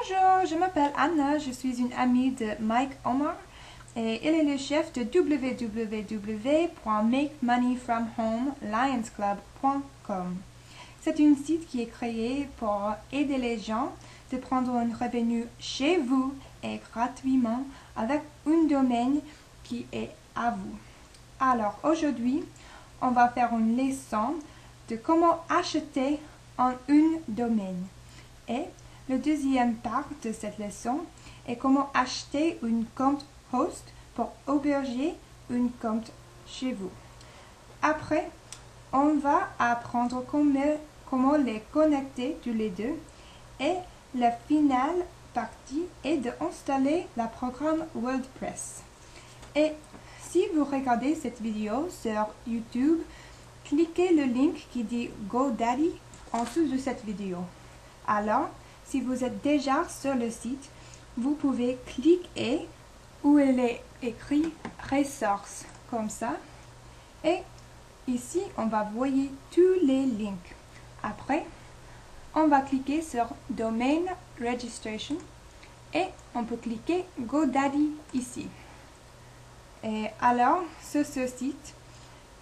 Bonjour, je m'appelle Anna, je suis une amie de Mike Omar et il est le chef de www.makemoneyfromhomelionsclub.com. C'est un site qui est créé pour aider les gens de prendre un revenu chez vous et gratuitement avec un domaine qui est à vous. Alors aujourd'hui, on va faire une leçon de comment acheter un domaine. Et le deuxième part de cette leçon est comment acheter un compte host pour héberger un compte chez vous. Après, on va apprendre comment les connecter tous les deux. Et la finale partie est d'installer le programme WordPress. Et si vous regardez cette vidéo sur YouTube, cliquez le link qui dit GoDaddy en dessous de cette vidéo. Alors, si vous êtes déjà sur le site, vous pouvez cliquer où il est écrit ressources comme ça. Et ici, on va voir tous les links. Après, on va cliquer sur Domain Registration et on peut cliquer GoDaddy ici. Et alors, sur ce site,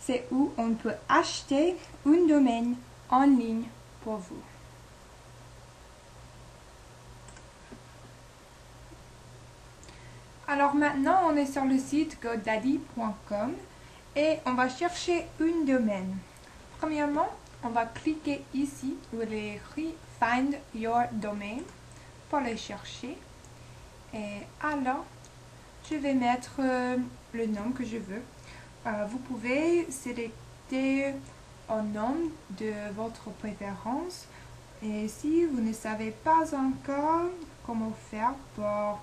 c'est où on peut acheter un domaine en ligne pour vous. Alors maintenant, on est sur le site godaddy.com et on va chercher un domaine. Premièrement, on va cliquer ici où il est écrit Find Your Domain pour le chercher. Et alors, je vais mettre le nom que je veux. Vous pouvez sélectionner un nom de votre préférence. Et si vous ne savez pas encore comment faire pour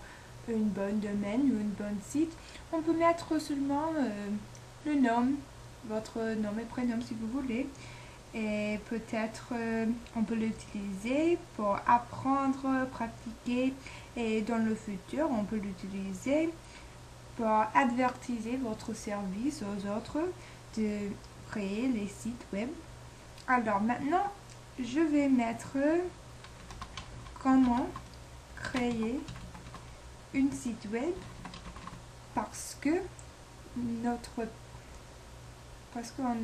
un bon domaine ou un bon site, on peut mettre seulement le nom, votre nom et prénom si vous voulez. Et peut-être on peut l'utiliser pour apprendre, pratiquer, et dans le futur on peut l'utiliser pour avertir votre service aux autres de créer les sites web. Alors maintenant, je vais mettre comment créer un site web parce qu'on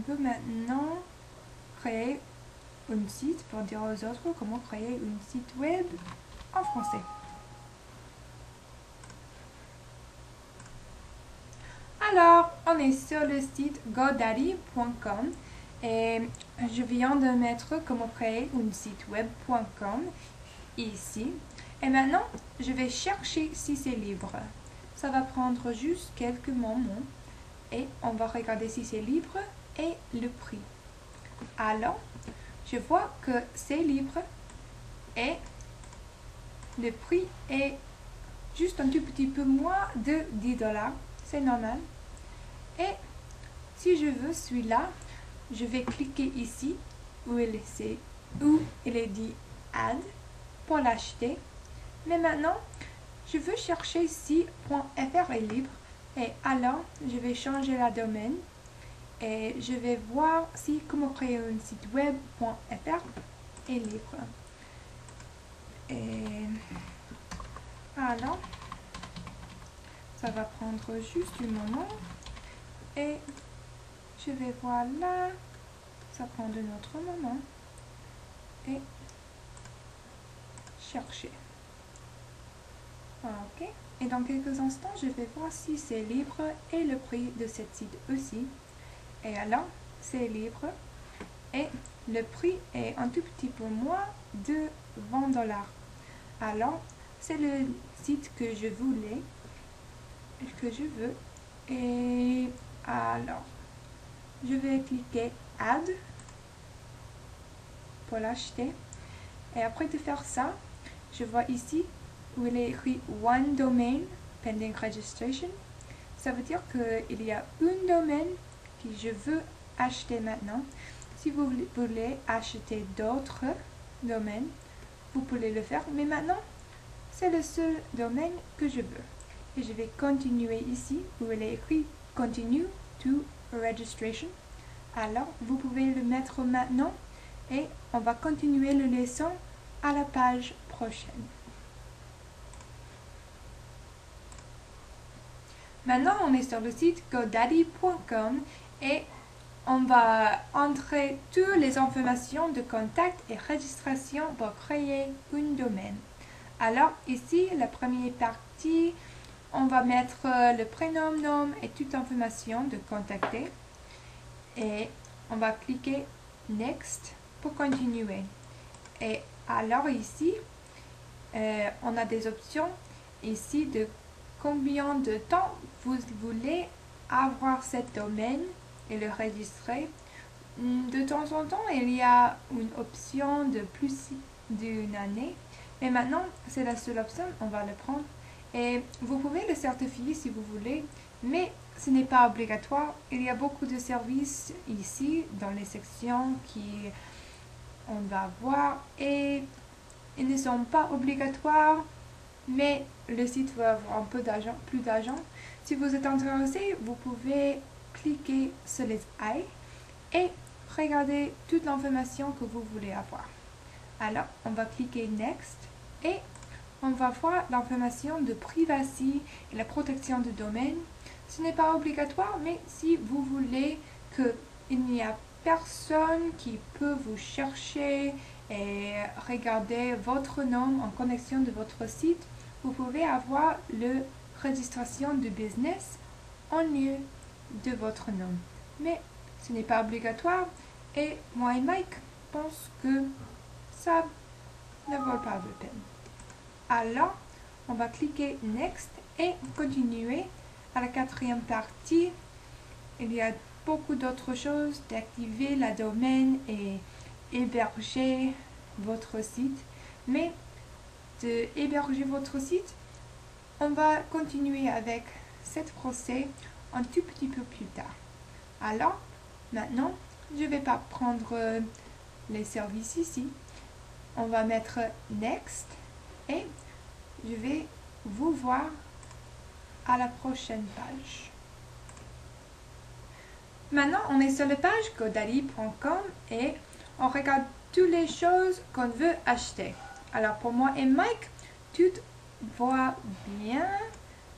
peut maintenant créer un site pour dire aux autres comment créer un site web en français. Alors, on est sur le site godaddy.com et je viens de mettre comment créer un site web.com ici. Et maintenant, je vais chercher si c'est libre. Ça va prendre juste quelques moments et on va regarder si c'est libre et le prix. Alors, je vois que c'est libre et le prix est juste un tout petit peu moins de 10 $. C'est normal. Et si je veux celui-là, je vais cliquer ici où il est dit Add pour l'acheter. Mais maintenant, je veux chercher si .fr est libre et alors je vais changer la domaine et je vais voir si comment créer un site web .fr est libre. Et alors, ça va prendre juste un moment et je vais voir là, ça prend un autre moment et chercher. Ok, et dans quelques instants, je vais voir si c'est libre et le prix de ce site aussi. Et alors, c'est libre et le prix est un tout petit peu moins de 20 $. Alors, c'est le site que je voulais, que je veux. Et alors, je vais cliquer Add pour l'acheter. Et après de faire ça, je vois ici où il est écrit One Domain Pending Registration. Ça veut dire qu'il y a un domaine que je veux acheter maintenant. Si vous voulez acheter d'autres domaines, vous pouvez le faire. Mais maintenant, c'est le seul domaine que je veux. Et je vais continuer ici où il est écrit Continue to Registration. Alors, vous pouvez le mettre maintenant et on va continuer la leçon à la page prochaine. Maintenant, on est sur le site godaddy.com et on va entrer toutes les informations de contact et registration pour créer un domaine. Alors ici, la première partie, on va mettre le prénom, nom et toute information de contacter. Et on va cliquer Next pour continuer. Et alors ici, on a des options ici de combien de temps vous voulez avoir ce domaine et le registrer. De temps en temps, il y a une option de plus d'une année. Mais maintenant, c'est la seule option, on va le prendre. Et vous pouvez le certifier si vous voulez, mais ce n'est pas obligatoire. Il y a beaucoup de services ici dans les sections on va voir et ils ne sont pas obligatoires, mais le site va avoir un peu d'argent, plus d'argent. Si vous êtes intéressé, vous pouvez cliquer sur les I et regarder toute l'information que vous voulez avoir. Alors, on va cliquer Next et on va voir l'information de privacy et la protection du domaine. Ce n'est pas obligatoire, mais si vous voulez qu'il n'y a personne qui peut vous chercher et regarder votre nom en connexion de votre site, vous pouvez avoir la registration du business en lieu de votre nom. Mais ce n'est pas obligatoire et moi et Mike pensent que ça ne vaut pas la peine. Alors, on va cliquer Next et continuer à la quatrième partie. Il y a beaucoup d'autres choses d'activer la domaine et héberger votre site. Mais de héberger votre site, on va continuer avec cette procès un tout petit peu plus tard. Alors, maintenant, je ne vais pas prendre les services ici. On va mettre Next et je vais vous voir à la prochaine page. Maintenant, on est sur la page godaddy.com et on regarde toutes les choses qu'on veut acheter. Alors, pour moi et Mike, tout va bien.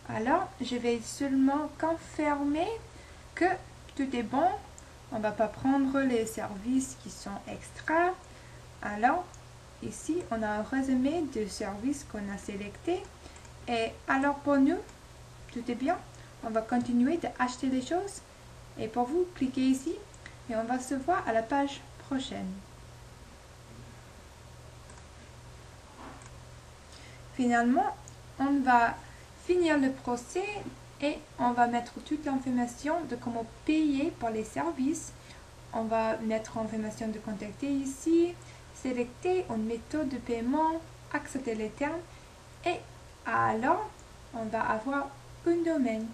Alors, je vais seulement confirmer que tout est bon. On ne va pas prendre les services qui sont extra. Alors, ici, on a un résumé de services qu'on a sélecté. Et alors, pour nous, tout est bien. On va continuer d'acheter les choses. Et pour vous, cliquez ici et on va se voir à la page prochaine. Finalement, on va finir le procès et on va mettre toute l'information de comment payer pour les services. On va mettre l'information de contacter ici, sélecter une méthode de paiement, accepter les termes et alors on va avoir un domaine.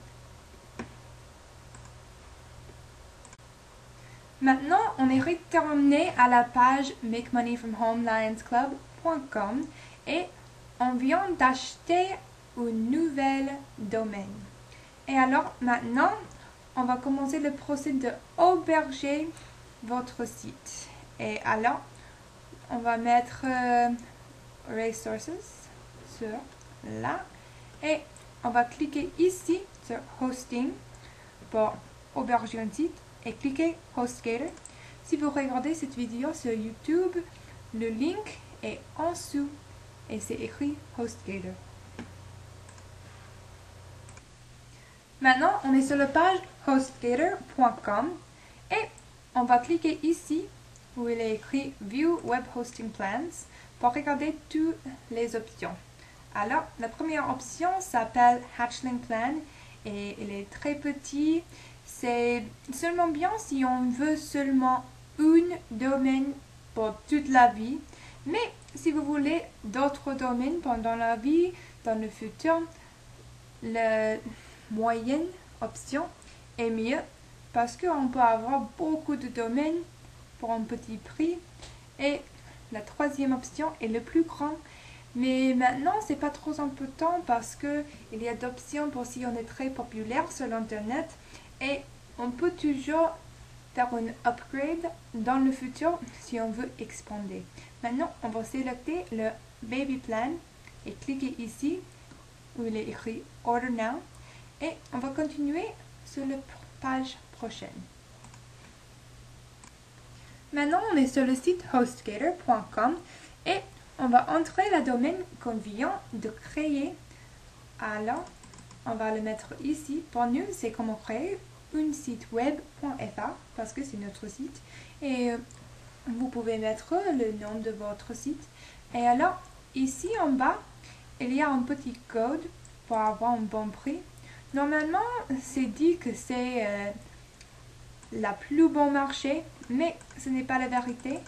Maintenant, on est retourné à la page makemoneyfromhomelionsclub.com et on vient d'acheter un nouvel domaine. Et alors maintenant, on va commencer le procès de héberger votre site. Et alors, on va mettre Resources sur là et on va cliquer ici sur Hosting pour héberger un site et cliquez HostGator. Si vous regardez cette vidéo sur YouTube, le link est en dessous et c'est écrit HostGator. Maintenant, on est sur la page hostgator.com et on va cliquer ici où il est écrit View Web Hosting Plans pour regarder toutes les options. Alors, la première option s'appelle Hatchling Plan et il est très petit. C'est seulement bien si on veut seulement un domaine pour toute la vie. Mais si vous voulez d'autres domaines pendant la vie, dans le futur, la moyenne option est mieux parce qu'on peut avoir beaucoup de domaines pour un petit prix. Et la troisième option est le plus grand. Mais maintenant, c'est pas trop important parce que il y a d'options pour si on est très populaire sur l'internet et on peut toujours faire un upgrade dans le futur si on veut expander. Maintenant, on va sélectionner le Baby Plan et cliquer ici où il est écrit Order Now Et on va continuer sur la page prochaine. Maintenant, on est sur le site hostgator.com et on va entrer le domaine qu'on vient de créer. Alors, on va le mettre ici. Pour nous, c'est comment créer un site web.fr parce que c'est notre site. Et vous pouvez mettre le nom de votre site. Et alors, ici en bas, il y a un petit code pour avoir un bon prix. Normalement, c'est dit que c'est la plus bon marché, mais ce n'est pas la vérité.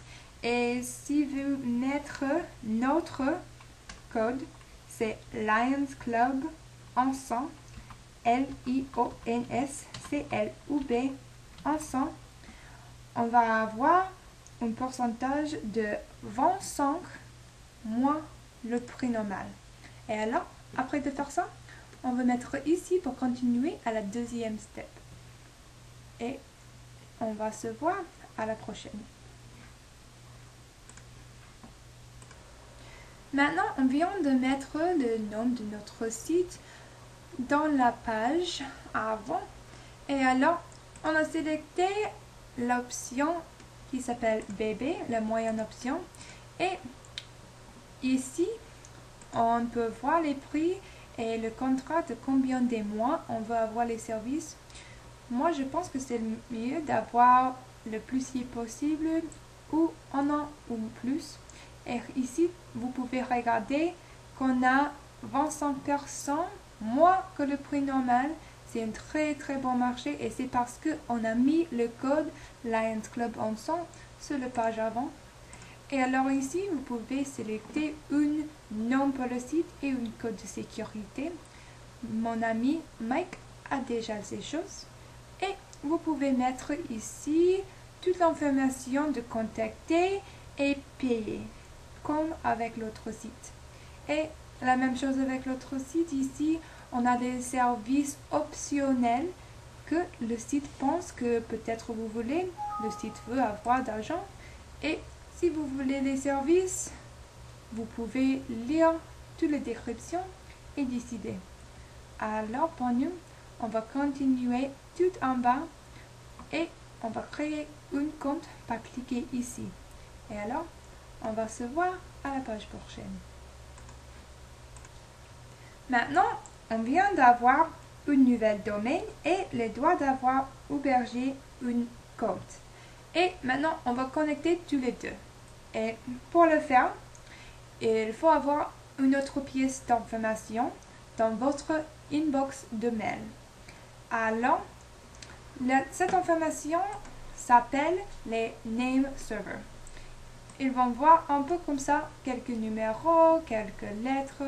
Et si vous mettez notre code, c'est Lions Club ensemble, LIONSCLUB ensemble, on va avoir un pourcentage de 25 moins le prix normal. Et alors, après de faire ça, on va mettre ici pour continuer à la deuxième step. Et on va se voir à la prochaine. Maintenant, on vient de mettre le nom de notre site dans la page avant. Et alors, on a sélecté l'option qui s'appelle bébé, la moyenne option. Et ici, on peut voir les prix et le contrat de combien de mois on veut avoir les services. Moi, je pense que c'est mieux d'avoir le plus possible ou un an ou plus. Et ici, vous pouvez regarder qu'on a 25% moins que le prix normal. C'est un très très bon marché et c'est parce qu'on a mis le code Lions Club ensemble sur la page avant. Et alors ici, vous pouvez sélectionner un nom pour le site et un code de sécurité. Mon ami Mike a déjà ces choses. Et vous pouvez mettre ici toute l'information de contacter et payer, comme avec l'autre site. Et la même chose avec l'autre site, ici, on a des services optionnels que le site pense que peut-être vous voulez. Le site veut avoir d'argent. Et si vous voulez les services, vous pouvez lire toutes les descriptions et décider. Alors pour nous, on va continuer tout en bas et on va créer un compte par cliquer ici. Et alors, on va se voir à la page prochaine. Maintenant, on vient d'avoir une nouvelle domaine et le droit d'avoir hébergé un compte. Et maintenant, on va connecter tous les deux. Et pour le faire, il faut avoir une autre pièce d'information dans votre inbox de mail. Alors, cette information s'appelle les name servers. Ils vont voir un peu comme ça quelques numéros, quelques lettres.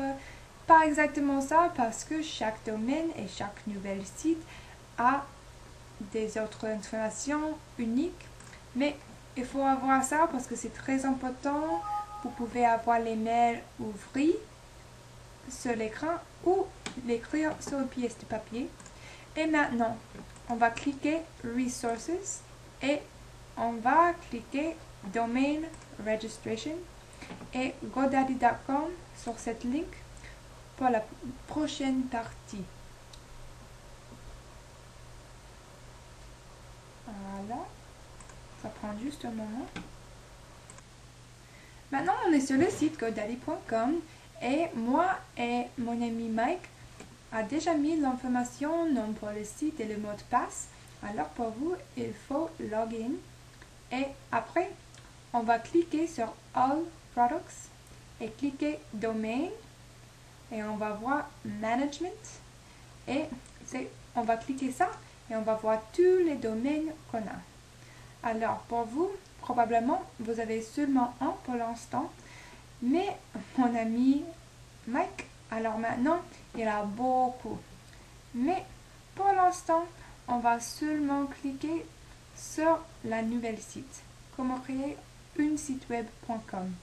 Pas exactement ça parce que chaque domaine et chaque nouvel site a des autres informations uniques. Mais il faut avoir ça parce que c'est très important. Vous pouvez avoir les mails ouverts sur l'écran ou l'écrire sur une pièce de papier. Et maintenant, on va cliquer Resources et on va cliquer Domain Registration et GoDaddy.com sur cette link pour la prochaine partie. Voilà, ça prend juste un moment. Maintenant, on est sur le site GoDaddy.com et moi et mon ami Mike a déjà mis l'information, nom pour le site et le mot de passe. Alors pour vous, il faut login et après, on va cliquer sur All Products et cliquer Domain et on va voir Management et on va cliquer ça et on va voir tous les domaines qu'on a. Alors pour vous, probablement, vous avez seulement un pour l'instant, mais mon ami Mike, alors maintenant, il a beaucoup. Mais pour l'instant, on va seulement cliquer sur la nouvelle site, comment créer un site web.com.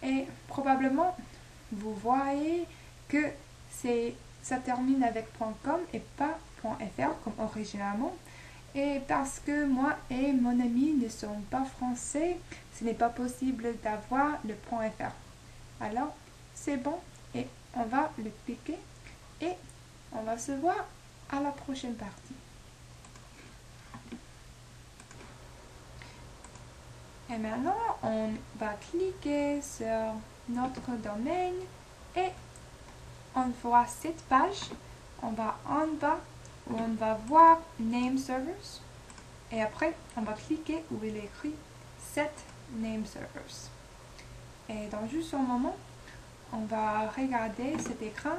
Et probablement, vous voyez que ça termine avec .com et pas .fr comme originalement. Et parce que moi et mon ami ne sont pas français, ce n'est pas possible d'avoir le .fr. Alors, c'est bon et on va le cliquer et on va se voir à la prochaine partie. Et maintenant, on va cliquer sur notre domaine et on voit cette page. On va en bas où on va voir Name Servers. Et après, on va cliquer où il est écrit Set Name Servers. Et dans juste un moment, on va regarder cet écran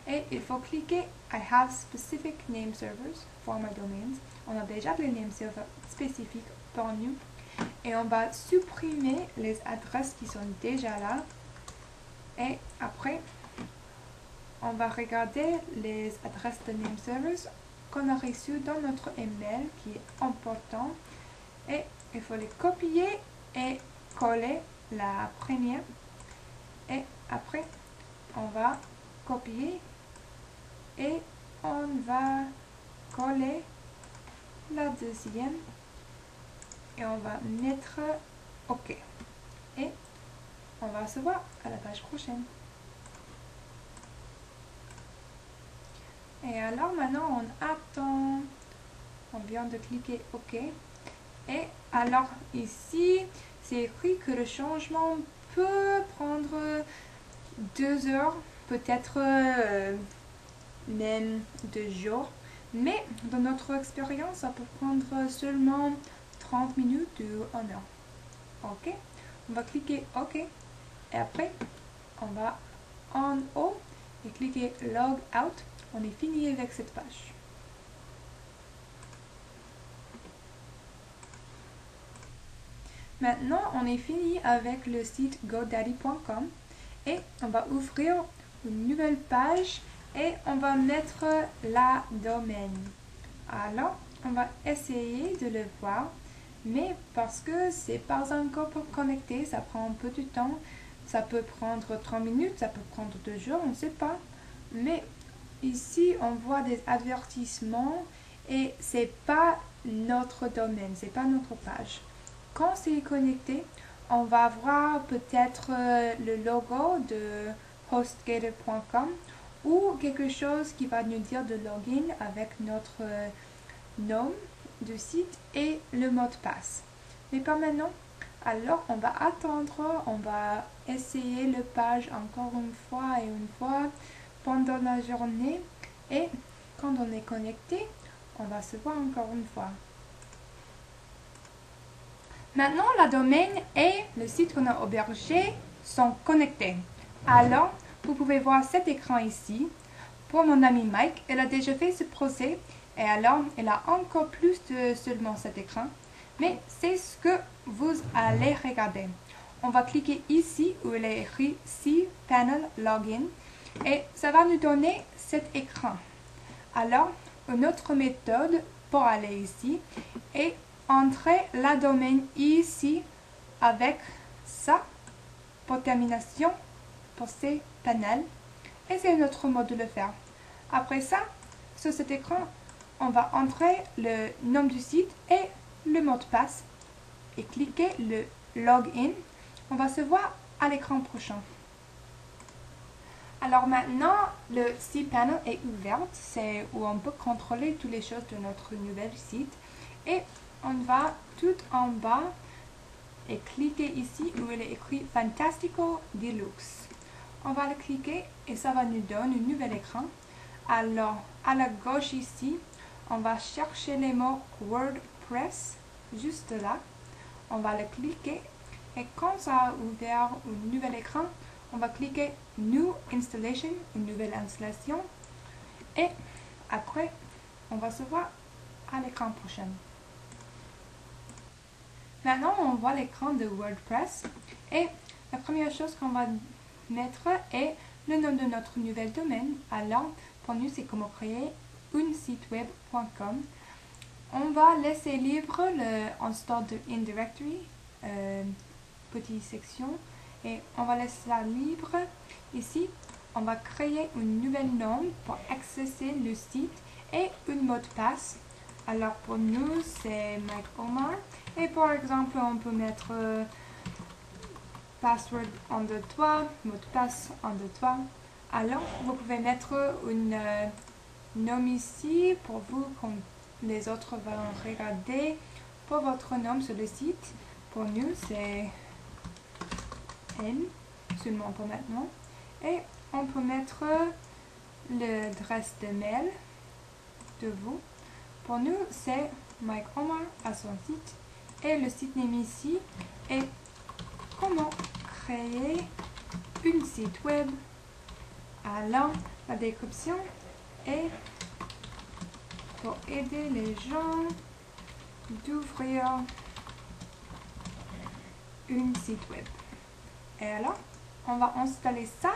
et il faut cliquer I have specific name servers for my domains. On a déjà des name servers spécifiques pour nous. Et on va supprimer les adresses qui sont déjà là. Et après, on va regarder les adresses de name servers qu'on a reçues dans notre email qui est important. Et il faut les copier et coller la première. Et après, on va copier et on va coller la deuxième. Et on va mettre OK. Et on va se voir à la page prochaine. Et alors maintenant on attend. On vient de cliquer OK. Et alors ici, c'est écrit que le changement peut prendre 2 heures, peut-être même 2 jours. Mais dans notre expérience, ça peut prendre seulement 30 minutes ou 1 heure. OK. On va cliquer OK. Et après, on va en haut et cliquer Log Out. On est fini avec cette page. Maintenant, on est fini avec le site godaddy.com et on va ouvrir une nouvelle page et on va mettre la domaine. Alors, on va essayer de le voir, mais parce que c'est pas encore connecté, ça prend un peu de temps. Ça peut prendre 30 minutes, ça peut prendre 2 jours, on ne sait pas. Mais ici, on voit des avertissements et c'est pas notre domaine, c'est pas notre page. Quand c'est connecté, on va voir peut-être le logo de hostgator.com ou quelque chose qui va nous dire de login avec notre nom du site et le mot de passe. Mais pas maintenant. Alors, on va attendre, on va essayer la page encore une fois et une fois pendant la journée. Et quand on est connecté, on va se voir encore une fois. Maintenant, la domaine et le site qu'on a hébergé sont connectés. Alors, vous pouvez voir cet écran ici. Pour mon ami Mike, elle a déjà fait ce procès et alors elle a encore plus de seulement cet écran. Mais c'est ce que vous allez regarder. On va cliquer ici où il est écrit cPanel Login et ça va nous donner cet écran. Alors, une autre méthode pour aller ici est entrer la domaine ici avec ça pour termination pour cPanel et c'est un autre mode de le faire. Après ça, sur cet écran, on va entrer le nom du site et le mot de passe et cliquer le login. On va se voir à l'écran prochain. Alors maintenant, le cPanel est ouvert, c'est où on peut contrôler toutes les choses de notre nouvel site. Et on va tout en bas et cliquer ici où il est écrit Fantastico Deluxe. On va le cliquer et ça va nous donner un nouvel écran. Alors, à la gauche ici, on va chercher les mots WordPress, juste là. On va le cliquer et quand ça a ouvert un nouvel écran, on va cliquer New Installation, une nouvelle installation. Et après, on va se voir à l'écran prochain. Maintenant, on voit l'écran de WordPress. Et la première chose qu'on va mettre est le nom de notre nouvel domaine. Alors, pour nous, c'est comment créer un site web.com. On va laisser libre le install de indirectory, petite section, et on va laisser ça libre. Ici, on va créer un nouvel nom pour accéder le site et un mot de passe. Alors pour nous, c'est Mike Omar. Et par exemple, on peut mettre password en 2-3, mot de passe en 2-3. Alors, vous pouvez mettre une nom ici pour vous quand les autres vont regarder pour votre nom sur le site. Pour nous, c'est N, seulement pour maintenant. Et on peut mettre l'adresse de mail de vous. Pour nous, c'est Mike Omar à son site. Et le site name ici est comment créer un site web. Alors, la description est pour aider les gens d'ouvrir un site web. Et alors, on va installer ça.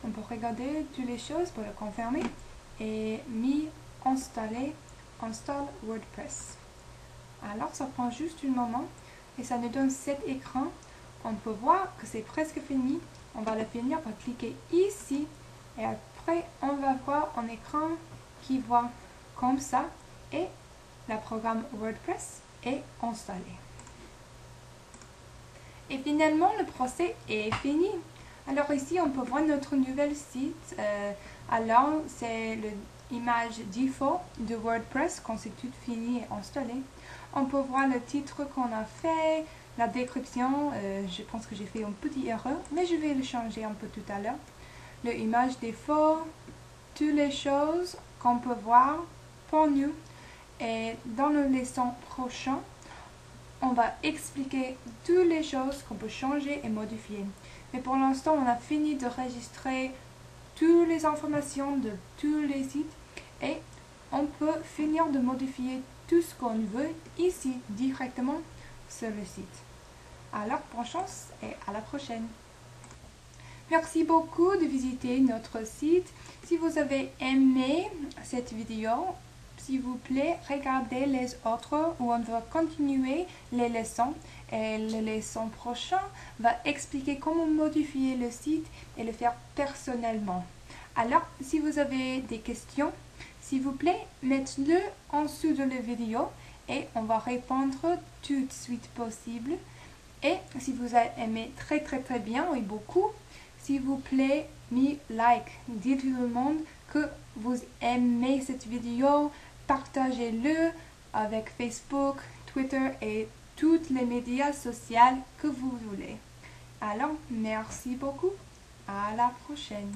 On peut regarder toutes les choses pour le confirmer. Et install WordPress. Alors, ça prend juste un moment et ça nous donne cet écran. On peut voir que c'est presque fini. On va le finir par cliquer ici. Et après, on va voir un écran qui voit comme ça. Et le programme WordPress est installé. Et finalement, le procès est fini. Alors ici, on peut voir notre nouvel site. Alors, c'est l'image default de WordPress quand c'est tout fini et installé. On peut voir le titre qu'on a fait, la description. Je pense que j'ai fait une petite erreur, mais je vais le changer un peu tout à l'heure. L'image default, toutes les choses qu'on peut voir pour nous. Et dans le leçon prochain, on va expliquer toutes les choses qu'on peut changer et modifier. Mais pour l'instant, on a fini de enregistrer toutes les informations de tous les sites et on peut finir de modifier tout ce qu'on veut ici directement sur le site. Alors, bonne chance et à la prochaine. Merci beaucoup de visiter notre site. Si vous avez aimé cette vidéo, s'il vous plaît, regardez les autres où on va continuer les leçons. Et la leçon prochaine va expliquer comment modifier le site et le faire personnellement. Alors, si vous avez des questions, s'il vous plaît, mettez-le en dessous de la vidéo et on va répondre tout de suite possible. Et si vous avez aimé très bien et beaucoup, s'il vous plaît, like. Dites tout le monde que vous aimez cette vidéo. Partagez-le avec Facebook, Twitter et tous les médias sociaux que vous voulez. Alors, merci beaucoup. À la prochaine.